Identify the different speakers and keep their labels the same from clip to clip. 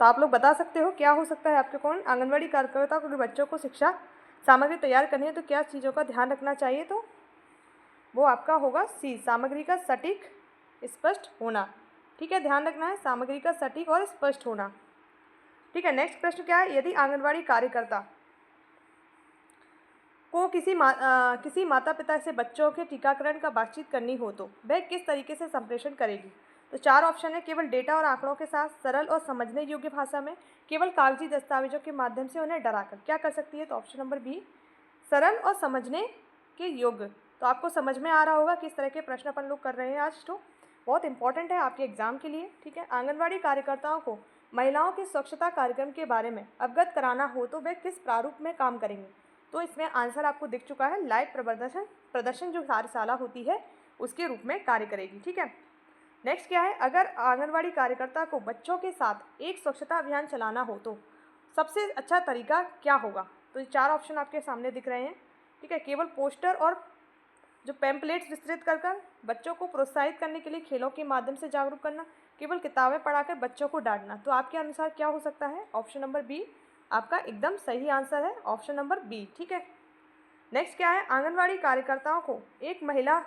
Speaker 1: तो आप लोग बता सकते हो क्या हो सकता है आपके कौन आंगनवाड़ी कार्यकर्ता को बच्चों को शिक्षा सामग्री तैयार करनी है तो क्या चीज़ों का ध्यान रखना चाहिए, तो वो आपका होगा सी, सामग्री का सटीक स्पष्ट होना। ठीक है, ध्यान रखना है सामग्री का सटीक और स्पष्ट होना। ठीक है, नेक्स्ट प्रश्न क्या है, यदि आंगनवाड़ी कार्यकर्ता को किसी माता पिता से बच्चों के टीकाकरण का बातचीत करनी हो तो वह किस तरीके से संप्रेषण करेगी। तो 4 ऑप्शन है, केवल डेटा और आंकड़ों के साथ, सरल और समझने योग्य भाषा में, केवल कागजी दस्तावेजों के माध्यम से, उन्हें डराकर। क्या कर सकती है, तो ऑप्शन नंबर बी, सरल और समझने के योग्य। तो आपको समझ में आ रहा होगा किस तरह के प्रश्न अपन लोग कर रहे हैं आज, तो बहुत इंपॉर्टेंट है आपके एग्जाम के लिए। ठीक है, आंगनवाड़ी कार्यकर्ताओं को महिलाओं के स्वच्छता कार्यक्रम के बारे में अवगत कराना हो तो वे किस प्रारूप में काम करेंगे। तो इसमें आंसर आपको दिख चुका है, लाइव प्रदर्शन जो कार्यशाला होती है उसके रूप में कार्य करेगी। ठीक है, नेक्स्ट क्या है, अगर आंगनवाड़ी कार्यकर्ता को बच्चों के साथ एक स्वच्छता अभियान चलाना हो तो सबसे अच्छा तरीका क्या होगा। तो ये 4 ऑप्शन आपके सामने दिख रहे हैं। ठीक है, केवल पोस्टर और जो पैम्पलेट्स विस्तृत कर कर बच्चों को प्रोत्साहित करने के लिए खेलों के माध्यम से जागरूक करना, केवल किताबें पढ़ाकर बच्चों को डांटना। तो आपके अनुसार क्या हो सकता है, ऑप्शन नंबर बी आपका एकदम सही आंसर है, ऑप्शन नंबर बी। ठीक है, नेक्स्ट क्या है, आंगनवाड़ी कार्यकर्ताओं को एक महिला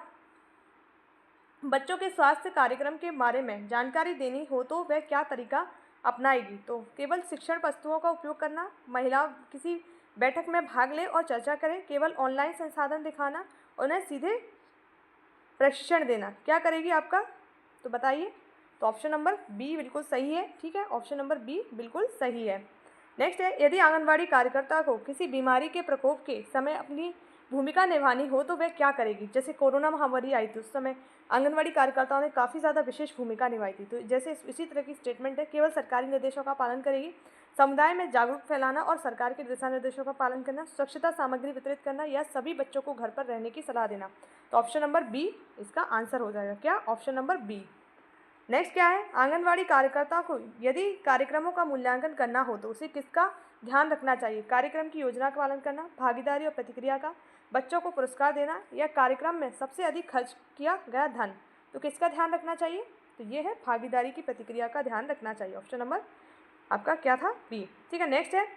Speaker 1: बच्चों के स्वास्थ्य कार्यक्रम के बारे में जानकारी देनी हो तो वह क्या तरीका अपनाएगी। तो केवल शिक्षण वस्तुओं का उपयोग करना, महिला किसी बैठक में भाग ले और चर्चा करे, केवल ऑनलाइन संसाधन दिखाना, उन्हें सीधे प्रशिक्षण देना। क्या करेगी आपका, तो बताइए। तो ऑप्शन नंबर बी बिल्कुल सही है। ठीक है, ऑप्शन नंबर बी बिल्कुल सही है। नेक्स्ट है, यदि आंगनवाड़ी कार्यकर्ता को किसी बीमारी के प्रकोप के समय अपनी भूमिका निभानी हो तो वह क्या करेगी। जैसे कोरोना महामारी आई थी उस समय आंगनवाड़ी कार्यकर्ताओं ने काफ़ी ज़्यादा विशेष भूमिका निभाई थी। तो जैसे इसी तरह की स्टेटमेंट है, केवल सरकारी निर्देशों का पालन करेगी, समुदाय में जागरूक फैलाना और सरकार के दिशा निर्देशों का पालन करना, स्वच्छता सामग्री वितरित करना या सभी बच्चों को घर पर रहने की सलाह देना। तो ऑप्शन नंबर बी इसका आंसर हो जाएगा। क्या, ऑप्शन नंबर बी। नेक्स्ट क्या है, आंगनवाड़ी कार्यकर्ता को यदि कार्यक्रमों का मूल्यांकन करना हो तो उसे किसका ध्यान रखना चाहिए। कार्यक्रम की योजना का पालन करना, भागीदारी और प्रतिक्रिया का, बच्चों को पुरस्कार देना या कार्यक्रम में सबसे अधिक खर्च किया गया धन। तो किसका ध्यान रखना चाहिए, तो ये है भागीदारी की प्रतिक्रिया का ध्यान रखना चाहिए। ऑप्शन नंबर आपका क्या था, बी। ठीक है, नेक्स्ट है,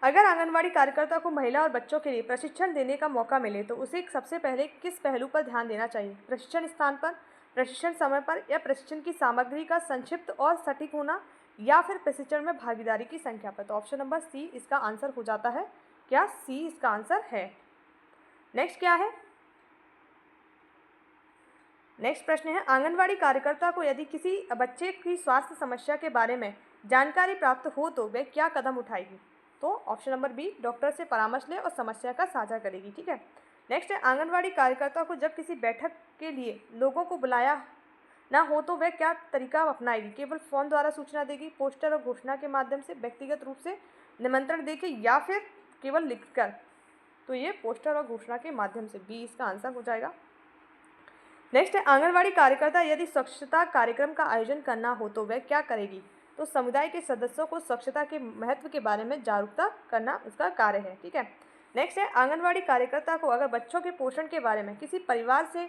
Speaker 1: अगर आंगनवाड़ी कार्यकर्ता को महिला और बच्चों के लिए प्रशिक्षण देने का मौका मिले तो उसे सबसे पहले किस पहलू पर ध्यान देना चाहिए। प्रशिक्षण स्थान पर, प्रशिक्षण समय पर, या प्रशिक्षण की सामग्री का संक्षिप्त और सटीक होना, या फिर प्रशिक्षण में भागीदारी की संख्या पर। तो ऑप्शन नंबर सी इसका आंसर हो जाता है। क्या, सी इसका आंसर है। नेक्स्ट क्या है, नेक्स्ट प्रश्न है, आंगनवाड़ी कार्यकर्ता को यदि किसी बच्चे की स्वास्थ्य समस्या के बारे में जानकारी प्राप्त हो तो वह क्या कदम उठाएगी। तो ऑप्शन नंबर बी, डॉक्टर से परामर्श ले और समस्या का साझा करेगी। ठीक है, नेक्स्ट है, आंगनवाड़ी कार्यकर्ता को जब किसी बैठक के लिए लोगों को बुलाया ना हो तो वह क्या तरीका अपनाएगी। केवल फ़ोन द्वारा सूचना देगी, पोस्टर और घोषणा के माध्यम से, व्यक्तिगत रूप से निमंत्रण देके, या फिर केवल लिखकर। तो ये पोस्टर और घोषणा के माध्यम से, बी इसका आंसर हो जाएगा। नेक्स्ट है, आंगनवाड़ी कार्यकर्ता यदि स्वच्छता कार्यक्रम का आयोजन करना हो तो वह क्या करेगी। तो समुदाय के सदस्यों को स्वच्छता के महत्व के बारे में जागरूकता करना उसका कार्य है। ठीक है, नेक्स्ट है, आंगनवाड़ी कार्यकर्ता को अगर बच्चों के पोषण के बारे में किसी परिवार से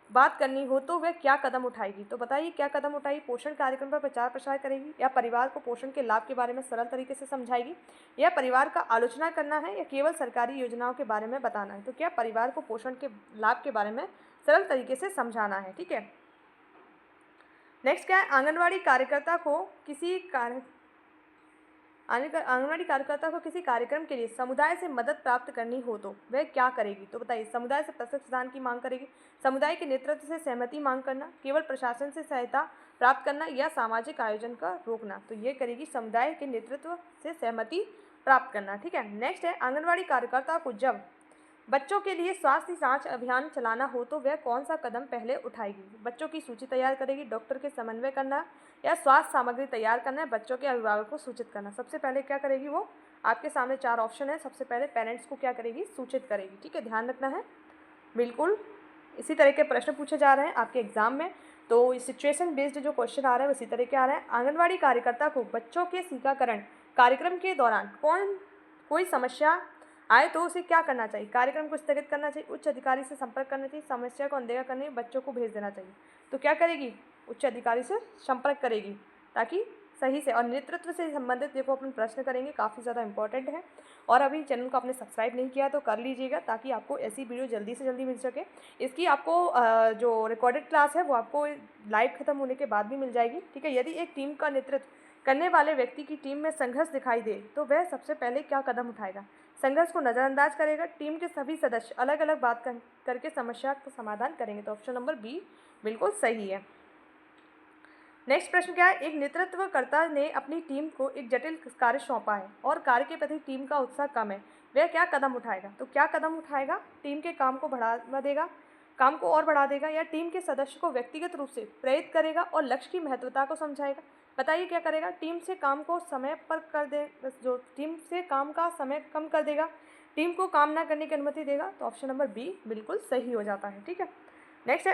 Speaker 1: बात करनी हो तो वह क्या कदम उठाएगी। तो बताइए क्या कदम उठाएगी, पोषण कार्यक्रम पर प्रचार प्रसार करेगी, या परिवार को पोषण के लाभ के बारे में सरल तरीके से समझाएगी, या परिवार का आलोचना करना है, या केवल सरकारी योजनाओं के बारे में बताना है। तो क्या परिवार को पोषण के लाभ के बारे में सरल तरीके से समझाना है। ठीक है, नेक्स्ट क्या है, आंगनवाड़ी कार्यकर्ता को किसी कार्यक्रम के लिए समुदाय से मदद प्राप्त करनी हो तो वह क्या करेगी। तो बताइए, समुदाय से प्रशिक्षण की मांग करेगी, समुदाय के नेतृत्व से सहमति मांग करना, केवल प्रशासन से सहायता प्राप्त करना, या सामाजिक आयोजन का रोकना। तो ये करेगी समुदाय के नेतृत्व से सहमति प्राप्त करना। ठीक है, नेक्स्ट है, आंगनवाड़ी कार्यकर्ता को जब बच्चों के लिए स्वास्थ्य जांच अभियान चलाना हो तो वह कौन सा कदम पहले उठाएगी। बच्चों की सूची तैयार करेगी, डॉक्टर के समन्वय करना, या स्वास्थ्य सामग्री तैयार करना है, बच्चों के अभिभावक को सूचित करना। सबसे पहले क्या करेगी वो, आपके सामने 4 ऑप्शन है, सबसे पहले पेरेंट्स को क्या करेगी, सूचित करेगी। ठीक है, ध्यान रखना है, बिल्कुल इसी तरह के प्रश्न पूछे जा रहे हैं आपके एग्जाम में। तो सिचुएशन बेस्ड जो क्वेश्चन आ रहे हैं उसी तरह के आ रहे हैं। आंगनवाड़ी कार्यकर्ता को बच्चों के टीकाकरण कार्यक्रम के दौरान कोई समस्या आए तो उसे क्या करना चाहिए। कार्यक्रम को स्थगित करना चाहिए, उच्च अधिकारी से संपर्क करना चाहिए, समस्या को अनदेखा करने बच्चों को भेज देना चाहिए। तो क्या करेगी, उच्च अधिकारी से संपर्क करेगी। ताकि सही से, और नेतृत्व से संबंधित देखो अपन प्रश्न करेंगे, काफ़ी ज़्यादा इंपॉर्टेंट है। और अभी चैनल को आपने सब्सक्राइब नहीं किया तो कर लीजिएगा, ताकि आपको ऐसी वीडियो जल्दी से जल्दी मिल सके। इसकी आपको जो रिकॉर्डेड क्लास है वो आपको लाइव ख़त्म होने के बाद भी मिल जाएगी, ठीक है। यदि एक टीम का नेतृत्व करने वाले व्यक्ति की टीम में संघर्ष दिखाई दे तो वह सबसे पहले क्या कदम उठाएगा? संघर्ष को नज़रअंदाज करेगा, टीम के सभी सदस्य अलग अलग बात करके समस्या का समाधान करेंगे। तो ऑप्शन नंबर बी बिल्कुल सही है। नेक्स्ट प्रश्न क्या है? एक नेतृत्वकर्ता ने अपनी टीम को एक जटिल कार्य सौंपा है और कार्य के प्रति टीम का उत्साह कम है, वह क्या कदम उठाएगा? तो क्या कदम उठाएगा? टीम के काम को बढ़ावा देगा, काम को और बढ़ा देगा, या टीम के सदस्य को व्यक्तिगत रूप से प्रेरित करेगा और लक्ष्य की महत्वता को समझाएगा? बताइए क्या करेगा? टीम से काम को समय पर कर दे, जो टीम से काम का समय कम कर देगा, टीम को काम ना करने की अनुमति देगा। तो ऑप्शन नंबर बी बिल्कुल सही हो जाता है, ठीक है। नेक्स्ट है,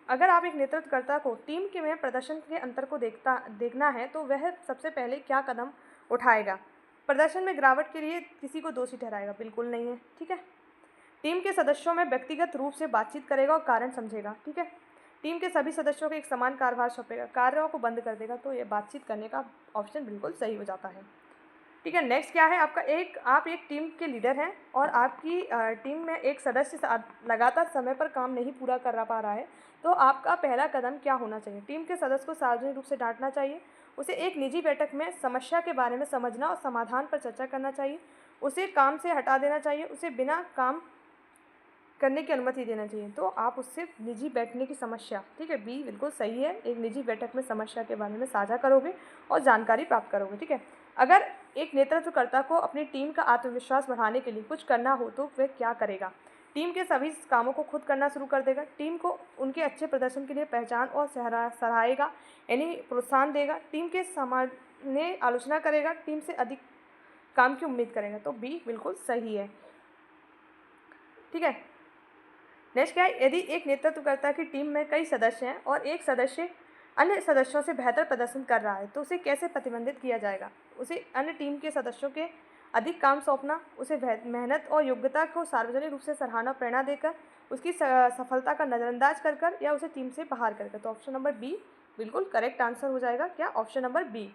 Speaker 1: अगर आप एक नेतृत्वकर्ता को टीम के में प्रदर्शन के अंतर को देखना है तो वह सबसे पहले क्या कदम उठाएगा? प्रदर्शन में गिरावट के लिए किसी को दोषी ठहराएगा? बिल्कुल नहीं है, ठीक है। टीम के सदस्यों में व्यक्तिगत रूप से बातचीत करेगा और कारण समझेगा, ठीक है। टीम के सभी सदस्यों को एक समान कार्यभार सौंपेगा, कार्यों को बंद कर देगा। तो ये बातचीत करने का ऑप्शन बिल्कुल सही हो जाता है, ठीक है। नेक्स्ट क्या है आपका? आप एक टीम के लीडर हैं और आपकी टीम में एक सदस्य लगातार समय पर काम नहीं पूरा कर पा रहा है, तो आपका पहला कदम क्या होना चाहिए? टीम के सदस्य को सार्वजनिक रूप से डांटना चाहिए, उसे एक निजी बैठक में समस्या के बारे में समझना और समाधान पर चर्चा करना चाहिए, उसे काम से हटा देना चाहिए, उसे बिना काम करने की अनुमति देना चाहिए। तो आप उससे निजी बैठने की समस्या, ठीक है, बी बिल्कुल सही है। एक निजी बैठक में समस्या के बारे में साझा करोगे और जानकारी प्राप्त करोगे, ठीक है। अगर एक नेतृत्वकर्ता को अपनी टीम का आत्मविश्वास बढ़ाने के लिए कुछ करना हो तो वह क्या करेगा? टीम के सभी कामों को खुद करना शुरू कर देगा, टीम को उनके अच्छे प्रदर्शन के लिए पहचान और सराहेगा, यानी प्रोत्साहन देगा, टीम के सामान्य आलोचना करेगा, टीम से अधिक काम की उम्मीद करेगा। तो बी बिल्कुल सही है, ठीक है। नेक्स्ट क्या है? यदि एक नेतृत्वकर्ता की टीम में कई सदस्य हैं और एक सदस्य अन्य सदस्यों से बेहतर प्रदर्शन कर रहा है तो उसे कैसे प्रतिबंधित किया जाएगा? उसे अन्य टीम के सदस्यों के अधिक काम सौंपना, उसे मेहनत और योग्यता को सार्वजनिक रूप से सराहना, प्रेरणा देकर, उसकी सफलता का नज़रअंदाज कर या उसे टीम से बाहर कर। तो ऑप्शन नंबर बी बिल्कुल करेक्ट आंसर हो जाएगा। क्या? Option number B.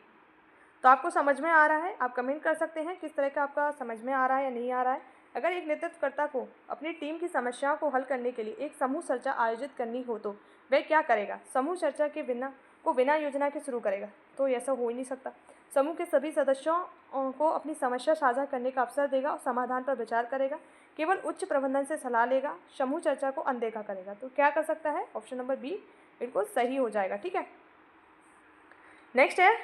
Speaker 1: तो आपको समझ में आ रहा है? आप कमेंट कर सकते हैं किस तरह का आपका समझ में आ रहा है या नहीं आ रहा है। अगर एक नेतृत्वकर्ता को अपनी टीम की समस्याओं को हल करने के लिए एक समूह चर्चा आयोजित करनी हो तो वह क्या करेगा? समूह चर्चा के बिना योजना के शुरू करेगा? तो ऐसा हो ही नहीं सकता। समूह के सभी सदस्यों को अपनी समस्या साझा करने का अवसर देगा और समाधान पर विचार करेगा, केवल उच्च प्रबंधन से सलाह लेगा, समूह चर्चा को अनदेखा करेगा। तो क्या कर सकता है? ऑप्शन नंबर बी बिल्कुल सही हो जाएगा, ठीक है। नेक्स्ट है,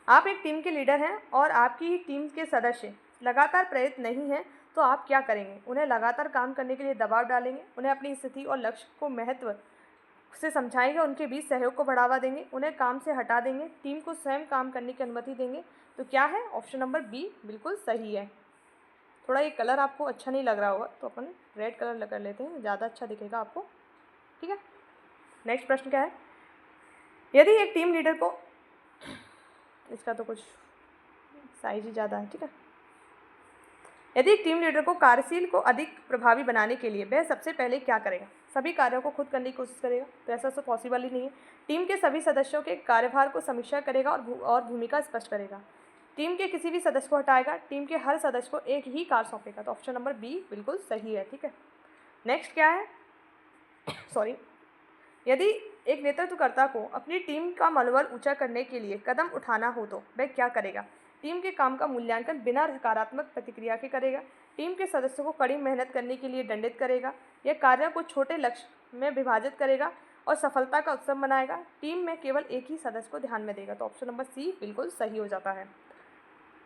Speaker 1: आप एक टीम के लीडर हैं और आपकी टीम के सदस्य लगातार प्रेरित नहीं हैं, तो आप क्या करेंगे? उन्हें लगातार काम करने के लिए दबाव डालेंगे, उन्हें अपनी स्थिति और लक्ष्य को महत्व से समझाएंगे, उनके बीच सहयोग को बढ़ावा देंगे, उन्हें काम से हटा देंगे, टीम को स्वयं काम करने की अनुमति देंगे। तो क्या है? ऑप्शन नंबर बी बिल्कुल सही है। थोड़ा ये कलर आपको अच्छा नहीं लग रहा होगा तो अपन रेड कलर कर लेते हैं, ज़्यादा अच्छा दिखेगा आपको, ठीक है। नेक्स्ट प्रश्न क्या है? यदि एक टीम लीडर को, इसका तो कुछ साइज ही ज़्यादा है, ठीक है। यदि एक टीम लीडर को कार्यशील को अधिक प्रभावी बनाने के लिए वह सबसे पहले क्या करेगा? सभी कार्यों को खुद करने की कोशिश करेगा? तो ऐसा तो पॉसिबल ही नहीं है। टीम के सभी सदस्यों के कार्यभार को समीक्षा करेगा और भूमिका स्पष्ट करेगा, टीम के किसी भी सदस्य को हटाएगा, टीम के हर सदस्य को एक ही कार्य सौंपेगा। तो ऑप्शन नंबर बी बिल्कुल सही है, ठीक है। नेक्स्ट क्या है? सॉरी, यदि एक नेतृत्वकर्ता को अपनी टीम का मनोबल ऊंचा करने के लिए कदम उठाना हो तो वह क्या करेगा? टीम के काम का मूल्यांकन बिना नकारात्मक प्रतिक्रिया के करेगा, टीम के सदस्यों को कड़ी मेहनत करने के लिए दंडित करेगा, या कार्यों को छोटे लक्ष्य में विभाजित करेगा और सफलता का उत्सव मनाएगा, टीम में केवल एक ही सदस्य को ध्यान में देगा। तो ऑप्शन नंबर सी बिल्कुल सही हो जाता है।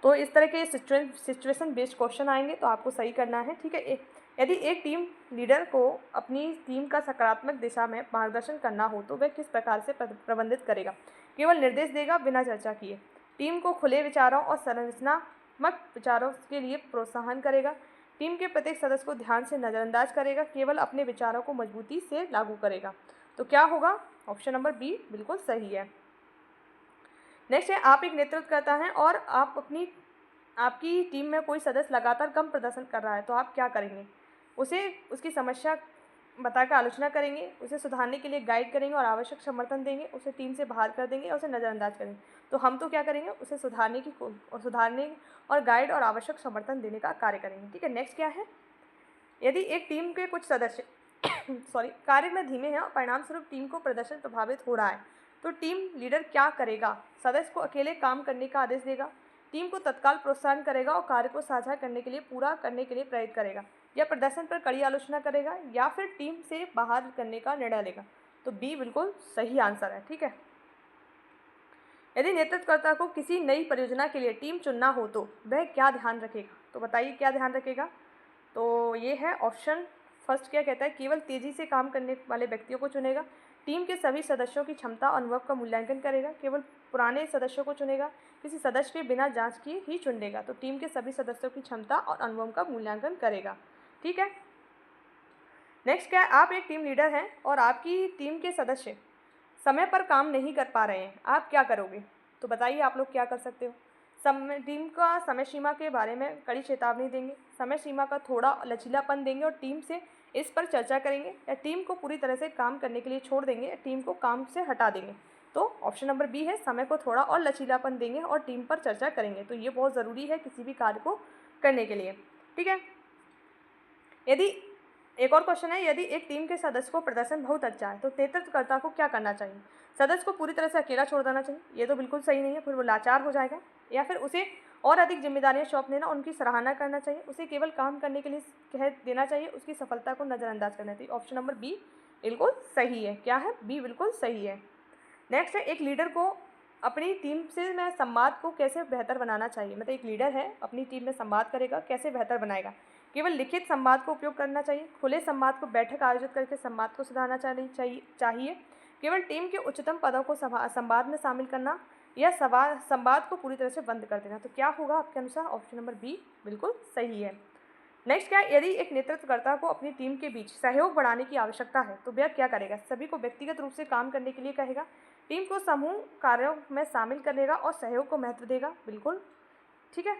Speaker 1: तो इस तरह के सिचुएशन बेस्ड क्वेश्चन आएंगे तो आपको सही करना है, ठीक है। यदि एक टीम लीडर को अपनी टीम का सकारात्मक दिशा में मार्गदर्शन करना हो तो वह किस प्रकार से प्रबंधित करेगा? केवल निर्देश देगा बिना चर्चा किए, टीम को खुले विचारों और संरचनात्मक विचारों के लिए प्रोत्साहन करेगा, टीम के प्रत्येक सदस्य को ध्यान से नज़रअंदाज करेगा, केवल अपने विचारों को मजबूती से लागू करेगा। तो क्या होगा? ऑप्शन नंबर बी बिल्कुल सही है। नेक्स्ट है, आप एक नेतृत्वकर्ता हैं और आपकी टीम में कोई सदस्य लगातार कम प्रदर्शन कर रहा है तो आप क्या करेंगे? उसे उसकी समस्या बताकर आलोचना करेंगे, उसे सुधारने के लिए गाइड करेंगे और आवश्यक समर्थन देंगे, उसे टीम से बाहर कर देंगे और उसे नज़रअंदाज करेंगे। तो हम तो क्या करेंगे, उसे सुधारने और गाइड और आवश्यक समर्थन देने का कार्य करेंगे। ठीक है, नेक्स्ट क्या है, यदि एक टीम के कुछ सदस्य कार्य में धीमे हैं और परिणामस्वरूप टीम को प्रदर्शन प्रभावित हो रहा है, तो टीम लीडर क्या करेगा, सदस्य को अकेले काम करने का आदेश देगा, टीम को तत्काल प्रोत्साहन करेगा और कार्य को साझा करने के लिए पूरा करने के लिए प्रेरित करेगा, या प्रदर्शन पर कड़ी आलोचना करेगा, या फिर टीम से बाहर करने का निर्णय लेगा। तो बी बिल्कुल सही आंसर है। ठीक है, यदि नेतृत्वकर्ता को किसी नई परियोजना के लिए टीम चुनना हो तो वह क्या ध्यान रखेगा, तो बताइए क्या ध्यान रखेगा। तो ये है ऑप्शन फर्स्ट, क्या कहता है, केवल तेज़ी से काम करने वाले व्यक्तियों को चुनेगा, टीम के सभी सदस्यों की क्षमता और अनुभव का मूल्यांकन करेगा, केवल पुराने सदस्यों को चुनेगा, किसी सदस्य के बिना जांच किए ही चुन देगा। तो टीम के सभी सदस्यों की क्षमता और अनुभव का मूल्यांकन करेगा। ठीक है, नेक्स्ट क्या है, आप एक टीम लीडर हैं और आपकी टीम के सदस्य समय पर काम नहीं कर पा रहे हैं, आप क्या करोगे। तो बताइए आप लोग क्या कर सकते हो। टीम का समय सीमा के बारे में कड़ी चेतावनी देंगे, समय सीमा का थोड़ा लचीलापन देंगे और टीम से इस पर चर्चा करेंगे, या टीम को पूरी तरह से काम करने के लिए छोड़ देंगे, या टीम को काम से हटा देंगे। तो ऑप्शन नंबर बी है, समय को थोड़ा और लचीलापन देंगे और टीम पर चर्चा करेंगे। तो ये बहुत ज़रूरी है किसी भी कार्य को करने के लिए। ठीक है, यदि एक और क्वेश्चन है, यदि एक टीम के सदस्य को प्रदर्शन बहुत अच्छा है तो नेतृत्वकर्ता को क्या करना चाहिए। सदस्य को पूरी तरह से अकेला छोड़ देना चाहिए, ये तो बिल्कुल सही नहीं है, फिर वो लाचार हो जाएगा, या फिर उसे और अधिक जिम्मेदारियां सौंप देना, उनकी सराहना करना चाहिए, उसे केवल काम करने के लिए कह देना चाहिए, उसकी सफलता को नज़रअंदाज करना चाहिए। ऑप्शन नंबर बी बिल्कुल सही है। क्या है, बी बिल्कुल सही है। नेक्स्ट है, एक लीडर को अपनी टीम से में संवाद को कैसे बेहतर बनाना चाहिए। मतलब एक लीडर है, अपनी टीम में संवाद करेगा, कैसे बेहतर बनाएगा। केवल लिखित संवाद को उपयोग करना चाहिए, खुले संवाद को बैठक आयोजित करके संवाद को सुधारना चाहिए, केवल टीम के उच्चतम पदों को संवाद में शामिल करना, या संवाद को पूरी तरह से बंद कर देना। तो क्या होगा आपके अनुसार, ऑप्शन नंबर बी बिल्कुल सही है। नेक्स्ट क्या है, यदि एक नेतृत्वकर्ता को अपनी टीम के बीच सहयोग बढ़ाने की आवश्यकता है तो वह क्या करेगा। सभी को व्यक्तिगत रूप से काम करने के लिए कहेगा, टीम को समूह कार्यों में शामिल करेगा और सहयोग को महत्व देगा। बिल्कुल ठीक है,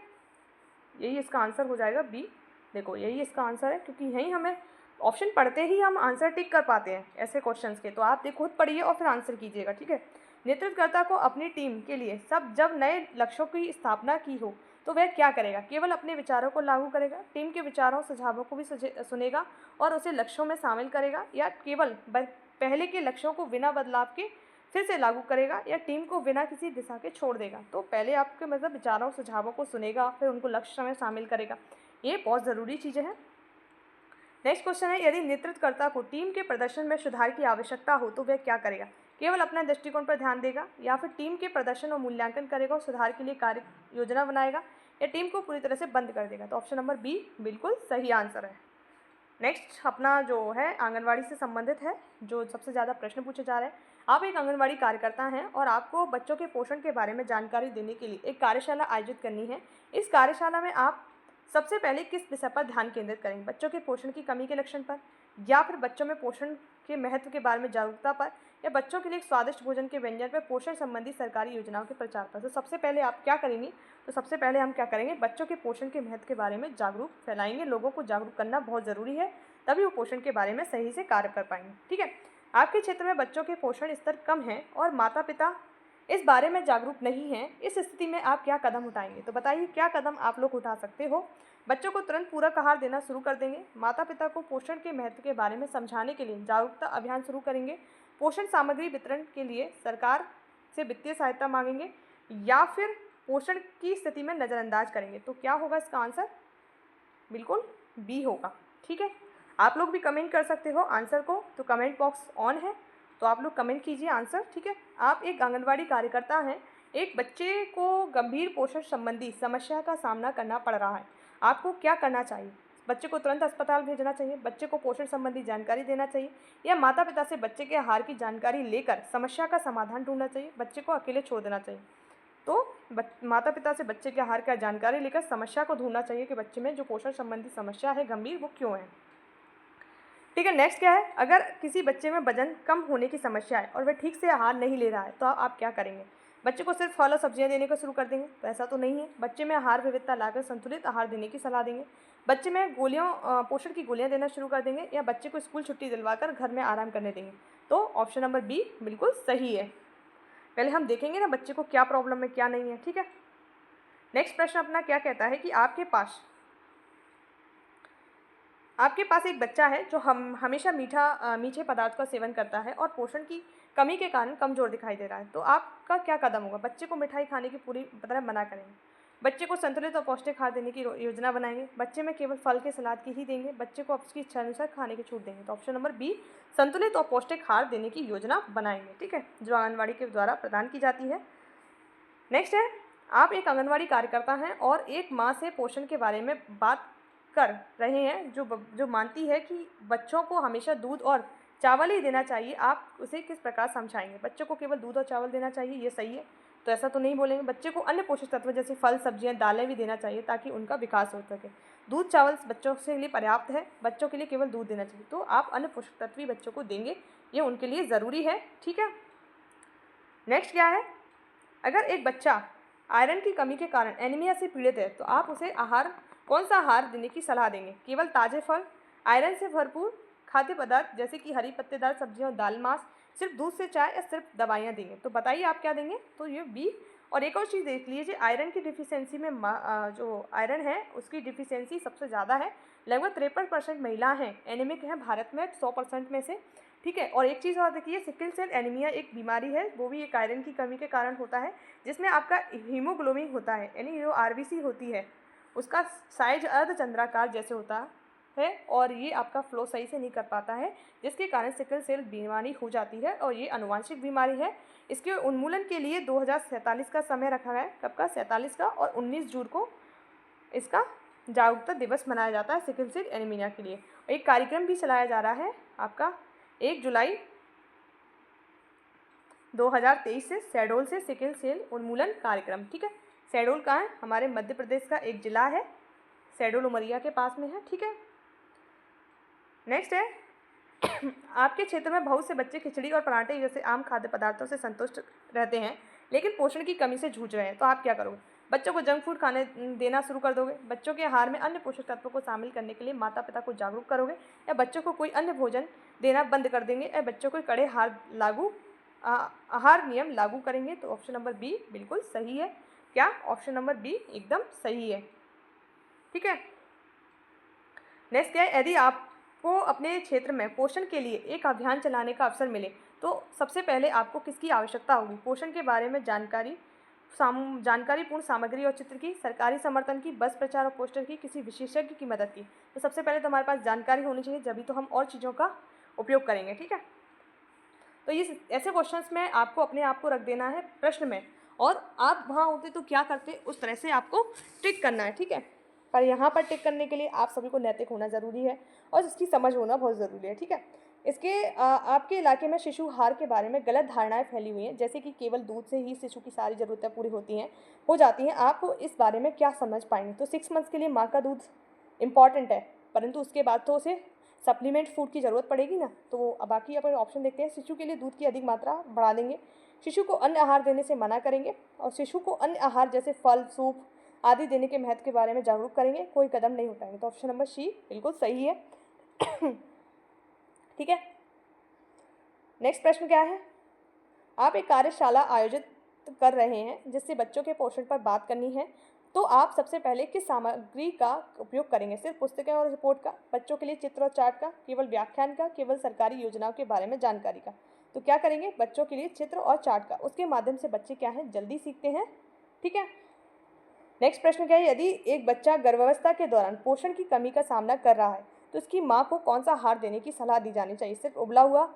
Speaker 1: यही इसका आंसर हो जाएगा बी। देखो यही इसका आंसर है, क्योंकि यही हमें ऑप्शन पढ़ते ही हम आंसर टिक कर पाते हैं ऐसे क्वेश्चंस के। तो आप खुद पढ़िए और फिर आंसर कीजिएगा। ठीक है, नेतृत्वकर्ता को अपनी टीम के लिए जब नए लक्ष्यों की स्थापना की हो तो वह क्या करेगा। केवल अपने विचारों को लागू करेगा, टीम के विचारों सुझावों को भी सुनेगा और उसे लक्ष्यों में शामिल करेगा, या केवल पहले के लक्ष्यों को बिना बदलाव के फिर से लागू करेगा, या टीम को बिना किसी दिशा के छोड़ देगा। तो पहले आपके मतलब विचारों सुझावों को सुनेगा, फिर उनको लक्ष्य में शामिल करेगा। ये बहुत ज़रूरी चीज़ें हैं। नेक्स्ट क्वेश्चन है, यदि नेतृत्वकर्ता को टीम के प्रदर्शन में सुधार की आवश्यकता हो तो वह क्या करेगा। केवल अपने दृष्टिकोण पर ध्यान देगा, या फिर टीम के प्रदर्शन और मूल्यांकन करेगा और सुधार के लिए कार्य योजना बनाएगा, या टीम को पूरी तरह से बंद कर देगा। तो ऑप्शन नंबर बी बिल्कुल सही आंसर है। नेक्स्ट अपना जो है आंगनवाड़ी से संबंधित है, जो सबसे ज़्यादा प्रश्न पूछे जा रहे हैं। आप एक आंगनवाड़ी कार्यकर्ता हैं और आपको बच्चों के पोषण के बारे में जानकारी देने के लिए एक कार्यशाला आयोजित करनी है। इस कार्यशाला में आप सबसे पहले किस विषय पर ध्यान केंद्रित करेंगे। बच्चों के पोषण की कमी के लक्षण पर, या फिर बच्चों में पोषण के महत्व के बारे में जागरूकता पर, या बच्चों के लिए स्वादिष्ट भोजन के व्यंजन पर, पोषण संबंधी सरकारी योजनाओं के प्रचार पर। तो सबसे पहले आप क्या करेंगे, तो सबसे पहले हम क्या करेंगे, बच्चों के पोषण के महत्व के बारे में जागरूक फैलाएंगे। लोगों को जागरूक करना बहुत ज़रूरी है, तभी वो पोषण के बारे में सही से कार्य कर पाएंगे। ठीक है, आपके क्षेत्र में बच्चों के पोषण स्तर कम है और माता पिता इस बारे में जागरूक नहीं हैं, इस स्थिति में आप क्या कदम उठाएंगे। तो बताइए क्या कदम आप लोग उठा सकते हो। बच्चों को तुरंत पूरक आहार देना शुरू कर देंगे, माता पिता को पोषण के महत्व के बारे में समझाने के लिए जागरूकता अभियान शुरू करेंगे, पोषण सामग्री वितरण के लिए सरकार से वित्तीय सहायता मांगेंगे, या फिर पोषण की स्थिति में नज़रअंदाज करेंगे। तो क्या होगा इसका आंसर, बिल्कुल बी होगा। ठीक है, आप लोग भी कमेंट कर सकते हो आंसर को, तो कमेंट बॉक्स ऑन है, तो आप लोग कमेंट कीजिए आंसर। ठीक है, आप एक आंगनवाड़ी कार्यकर्ता हैं, एक बच्चे को गंभीर पोषण संबंधी समस्या का सामना करना पड़ रहा है, आपको क्या करना चाहिए। बच्चे को तुरंत अस्पताल भेजना चाहिए, बच्चे को पोषण संबंधी जानकारी देना चाहिए, या माता पिता से बच्चे के आहार की जानकारी लेकर समस्या का समाधान ढूंढना चाहिए, बच्चे को अकेले छोड़ देना चाहिए। तो माता पिता से बच्चे के आहार का जानकारी लेकर समस्या को ढूंढना चाहिए कि बच्चे में जो पोषण संबंधी समस्या है गंभीर, वो क्यों है। ठीक है, नेक्स्ट क्या है, अगर किसी बच्चे में वजन कम होने की समस्या है और वह ठीक से आहार नहीं ले रहा है तो आप क्या करेंगे। बच्चे को सिर्फ फल और सब्जियां देने को शुरू कर देंगे, तो ऐसा तो नहीं है। बच्चे में आहार विविधता लाकर संतुलित आहार देने की सलाह देंगे, बच्चे में पोषण की गोलियां देना शुरू कर देंगे, या बच्चे को स्कूल छुट्टी दिलवाकर घर में आराम करने देंगे। तो ऑप्शन नंबर बी बिल्कुल सही है। पहले हम देखेंगे ना बच्चे को क्या प्रॉब्लम है क्या नहीं है, ठीक है। नेक्स्ट प्रश्न अपना क्या कहता है कि आपके पास एक बच्चा है जो हमेशा मीठे पदार्थ का सेवन करता है और पोषण की कमी के कारण कमज़ोर दिखाई दे रहा है। तो आपका क्या कदम होगा? बच्चे को मिठाई खाने की पूरी तरह मना करेंगे, बच्चे को संतुलित और पौष्टिक आहार देने की योजना बनाएंगे, बच्चे में केवल फल के सलाद की ही देंगे, बच्चे को उसकी इच्छा अनुसार खाने की छूट देंगे। तो ऑप्शन नंबर बी संतुलित और पौष्टिक आहार देने की योजना बनाएंगे, ठीक है, जो आंगनवाड़ी के द्वारा प्रदान की जाती है। नेक्स्ट है, आप एक आंगनवाड़ी कार्यकर्ता हैं और एक माँ से पोषण के बारे में बात कर रहे हैं जो मानती है कि बच्चों को हमेशा दूध और चावल ही देना चाहिए। आप उसे किस प्रकार समझाएंगे? बच्चों को केवल दूध और चावल देना चाहिए, ये सही है? तो ऐसा तो नहीं बोलेंगे। बच्चे को अन्य पोषक तत्व जैसे फल, सब्जियां, दालें भी देना चाहिए ताकि उनका विकास हो सके। दूध चावल बच्चों के लिए पर्याप्त है, बच्चों के लिए केवल दूध देना चाहिए। तो आप अन्य पोषक तत्व भी बच्चों को देंगे, ये उनके लिए ज़रूरी है, ठीक है। नेक्स्ट क्या है, अगर एक बच्चा आयरन की कमी के कारण एनीमिया से पीड़ित है तो आप उसे कौन सा आहार देने की सलाह देंगे? केवल ताज़े फल, आयरन से भरपूर खाद्य पदार्थ जैसे कि हरी पत्तेदार सब्जियां, दाल, मांस, सिर्फ दूध से चाय या सिर्फ दवाइयाँ देंगे? तो बताइए आप क्या देंगे? तो ये बी। और एक और चीज़ देख लीजिए, आयरन की डिफिशियंसी में जो आयरन है उसकी डिफिशियंसी सबसे ज़्यादा है। लगभग 53% महिला हैं एनीमिक हैं भारत में 100% में से, ठीक है। और एक चीज़ और देखिए, सिकल सेल एनीमिया एक बीमारी है, वो भी एक आयरन की कमी के कारण होता है, जिसमें आपका हीमोग्लोबिन होता है, यानी जो आरबीसी होती है उसका साइज अर्धचंद्राकार जैसे होता है और ये आपका फ्लो सही से नहीं कर पाता है, जिसके कारण सिकल सेल बीमारी हो जाती है और ये आनुवांशिक बीमारी है। इसके उन्मूलन के लिए 2047 का समय रखा गया है। कब का? 47 का। और 19 जून को इसका जागरूकता दिवस मनाया जाता है सिकल सेल एनीमिया के लिए। एक कार्यक्रम भी चलाया जा रहा है आपका 1 जुलाई 2023 से, शहडोल से सिकल सेल उन्मूलन कार्यक्रम, ठीक है। शहडोल कहाँ है? हमारे मध्य प्रदेश का एक जिला है, शहडोल उमरिया के पास में है, ठीक है। नेक्स्ट है, आपके क्षेत्र में बहुत से बच्चे खिचड़ी और पराठे जैसे आम खाद्य पदार्थों से संतुष्ट रहते हैं लेकिन पोषण की कमी से जूझ रहे हैं, तो आप क्या करोगे? बच्चों को जंक फूड खाने देना शुरू कर दोगे? बच्चों के आहार में अन्य पोषक तत्वों को शामिल करने के लिए माता पिता को जागरूक करोगे? या बच्चों को कोई अन्य भोजन देना बंद कर देंगे? या बच्चों को कड़े आहार नियम लागू करेंगे? तो ऑप्शन नंबर बी बिल्कुल सही है। क्या? ऑप्शन नंबर बी एकदम सही है, ठीक है। नेक्स्ट क्या है, यदि आपको अपने क्षेत्र में पोषण के लिए एक अभियान चलाने का अवसर मिले तो सबसे पहले आपको किसकी आवश्यकता होगी? पोषण के बारे में जानकारीपूर्ण सामग्री और चित्र की, सरकारी समर्थन की, बस प्रचार और पोस्टर की, किसी विशेषज्ञ की मदद की? तो सबसे पहले तो हमारे पास जानकारी होनी चाहिए, जभी तो हम और चीज़ों का उपयोग करेंगे, ठीक है। तो ये ऐसे क्वेश्चंस में आपको अपने आप को रख देना है प्रश्न में, और आप वहाँ होते तो क्या करते उस तरह से आपको टिक करना है, ठीक है। पर यहाँ पर टिक करने के लिए आप सभी को नैतिक होना ज़रूरी है और इसकी समझ होना बहुत ज़रूरी है, ठीक है। आपके इलाके में शिशु आहार के बारे में गलत धारणाएं फैली हुई हैं, जैसे कि केवल दूध से ही शिशु की सारी ज़रूरतें पूरी हो जाती हैं। आप इस बारे में क्या समझ पाएंगे? तो 6 मंथ्स के लिए माँ का दूध इम्पॉर्टेंट है, परंतु उसके बाद तो उसे सप्लीमेंट फूड की ज़रूरत पड़ेगी ना। तो बाकी अपन ऑप्शन देखते हैं। शिशु के लिए दूध की अधिक मात्रा बढ़ा देंगे, शिशु को अन्य आहार देने से मना करेंगे, और शिशु को अन्य आहार जैसे फल, सूप आदि देने के महत्व के बारे में जागरूक करेंगे। कोई कदम नहीं उठाएंगे। तो ऑप्शन नंबर सी बिल्कुल सही है, ठीक है। नेक्स्ट प्रश्न क्या है, आप एक कार्यशाला आयोजित कर रहे हैं जिससे बच्चों के पोषण पर बात करनी है, तो आप सबसे पहले किस सामग्री का उपयोग करेंगे? सिर्फ पुस्तकें और रिपोर्ट का, बच्चों के लिए चित्र और चार्ट का, केवल व्याख्यान का, केवल सरकारी योजनाओं के बारे में जानकारी का? तो क्या करेंगे? बच्चों के लिए चित्र और चार्ट का। उसके माध्यम से बच्चे क्या हैं, जल्दी सीखते हैं, ठीक है। नेक्स्ट प्रश्न क्या है, यदि एक बच्चा गर्भावस्था के दौरान पोषण की कमी का सामना कर रहा है तो उसकी माँ को कौन सा आहार देने की सलाह दी जानी चाहिए? सिर्फ उबला हुआ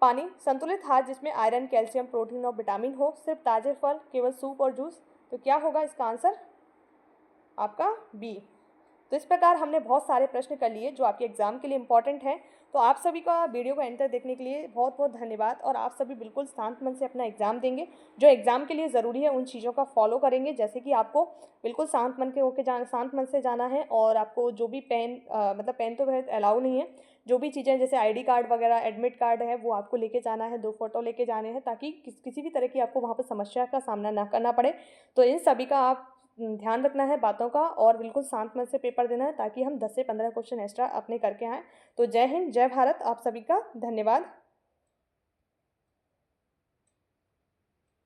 Speaker 1: पानी, संतुलित आहार जिसमें आयरन, कैल्शियम, प्रोटीन और विटामिन हो, सिर्फ ताज़े फल, केवल सूप और जूस? तो क्या होगा इसका आंसर? आपका बी। तो इस प्रकार हमने बहुत सारे प्रश्न कर लिए जो आपके एग्जाम के लिए इंपॉर्टेंट है। तो आप सभी का वीडियो को एंड तक देखने के लिए बहुत बहुत धन्यवाद, और आप सभी बिल्कुल शांत मन से अपना एग्जाम देंगे। जो एग्जाम के लिए ज़रूरी है उन चीज़ों का फॉलो करेंगे, जैसे कि आपको बिल्कुल शांत मन से जाना है, और आपको जो भी मतलब पेन तो अलाउ नहीं है, जो भी चीज़ें जैसे ID कार्ड वगैरह, एडमिट कार्ड है, वो आपको लेके जाना है, 2 फोटो लेके जाने हैं, ताकि किसी भी तरह की आपको वहाँ पर समस्या का सामना ना करना पड़े। तो इन सभी का आप ध्यान रखना है बातों का और बिल्कुल शांत मन से पेपर देना है ताकि हम 10 से 15 क्वेश्चन एक्स्ट्रा अपने करके आएँ। तो जय हिंद, जय भारत, आप सभी का धन्यवाद।